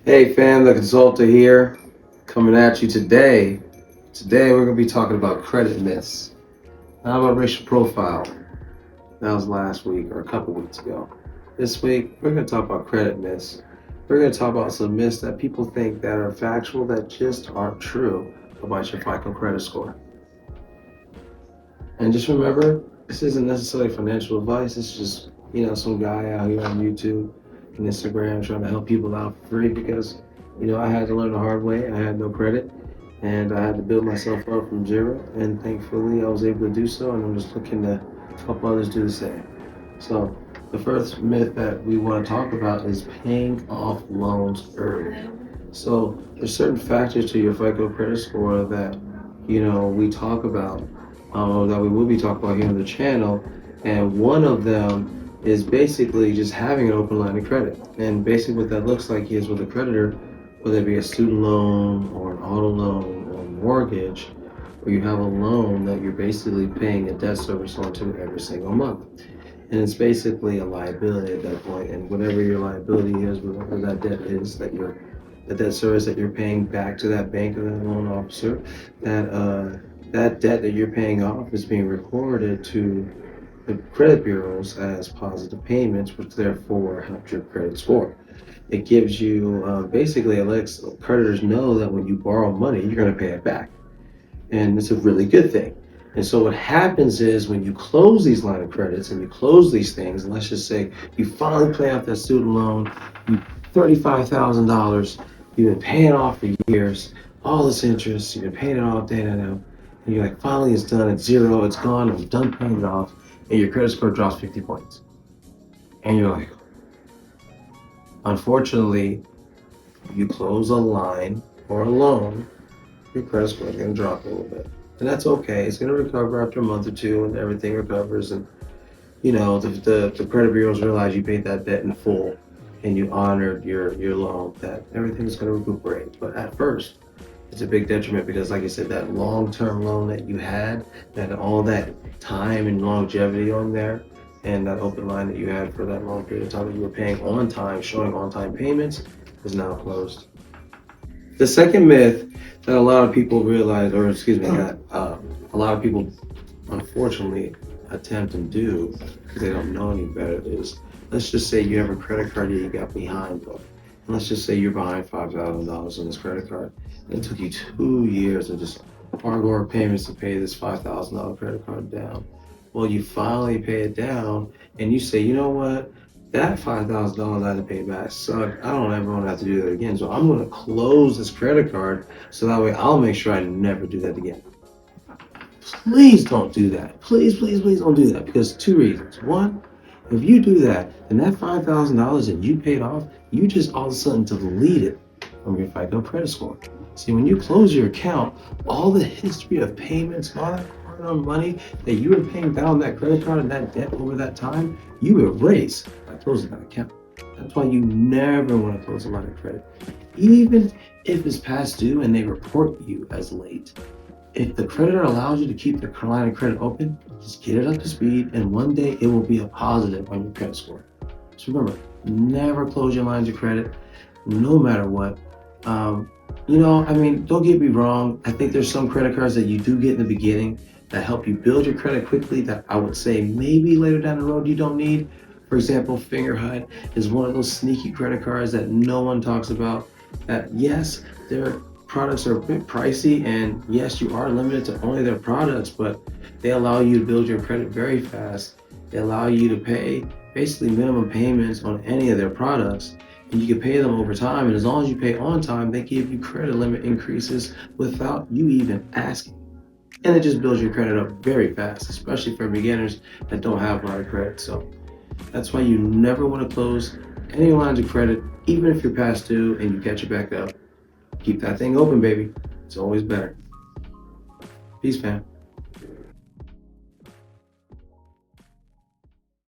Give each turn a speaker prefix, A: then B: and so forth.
A: Hey fam, the consultant here, coming at you today. Today we're going to be talking about credit myths, not about racial profile. That was last week or a couple weeks ago. This week we're going to talk about credit myths. We're going to talk about some myths that people think that are factual that just aren't true about your FICO credit score. And just remember, this isn't necessarily financial advice. It's just, some guy out here on YouTube and Instagram trying to help people out for free because, I had to learn the hard way. I had no credit and I had to build myself up from zero. And thankfully, I was able to do so. And I'm just looking to help others do the same. So, the first myth that we want to talk about is paying off loans early. So, there's certain factors to your FICO credit score that, we talk about that we will be talking about here on the channel. And one of them is basically just having an open line of credit. And basically what that looks like is with a creditor, whether it be a student loan or an auto loan or a mortgage, where you have a loan that you're basically paying a debt service onto every single month. And it's basically a liability at that point. And whatever your liability is, whatever that debt is the debt service that you're paying back to that bank or that loan officer, that debt that you're paying off is being recorded to the credit bureaus as positive payments, which therefore helps your credit score. It gives you basically, it lets creditors know that when you borrow money, you're going to pay it back. And it's a really good thing. And so what happens is when you close these line of credits and you close these things, and let's just say you finally pay off that student loan, you $35,000, you've been paying off for years, all this interest, you've been paying it off day and out, and you're like, finally it's done, it's zero, it's gone, I'm done paying it off, and your credit score drops 50 points. And you're like, unfortunately, you close a line or a loan, your credit score is going to drop a little bit. And that's okay. It's going to recover after a month or two and everything recovers. And, the credit bureaus realize you paid that debt in full and you honored your loan, that everything's going to recuperate. But at first, it's a big detriment because, like I said, that long-term loan that you had, that all that time and longevity on there, and that open line that you had for that long period of time that you were paying on time, showing on-time payments, is now closed. The second myth that a lot of people realize, or excuse me, that a lot of people unfortunately attempt and do because they don't know any better is, let's just say you have a credit card that you got behind on. And let's just say you're behind $5,000 on this credit card. And it took you 2 years of just hardcore payments to pay this $5,000 credit card down. Well, you finally pay it down and you say, you know what? That $5,000 I had to pay back sucked. I don't ever want to have to do that again. So I'm going to close this credit card so that way I'll make sure I never do that again. Please don't do that. Please, please, please don't do that because two reasons. One, if you do that, then that $5,000 that you paid off, you just all of a sudden delete it from your FICO credit score. See, when you close your account, all the history of payments, all that hard-earned money that you were paying down that credit card and that debt over that time, you erase by closing that account. That's why you never want to close a line of credit. Even if it's past due and they report you as late, if the creditor allows you to keep the line of credit open, just get it up to speed, and one day it will be a positive on your credit score. So remember, never close your lines of credit, no matter what. Don't get me wrong. I think there's some credit cards that you do get in the beginning that help you build your credit quickly that I would say maybe later down the road you don't need. For example, Fingerhut is one of those sneaky credit cards that no one talks about. That yes, their products are a bit pricey, and yes, you are limited to only their products, but they allow you to build your credit very fast. They allow you to pay basically minimum payments on any of their products, and you can pay them over time. And as long as you pay on time, they give you credit limit increases without you even asking. And it just builds your credit up very fast, especially for beginners that don't have a lot of credit. So that's why you never want to close any lines of credit, even if you're past due and you catch it back up. Keep that thing open, baby. It's always better. Peace, fam.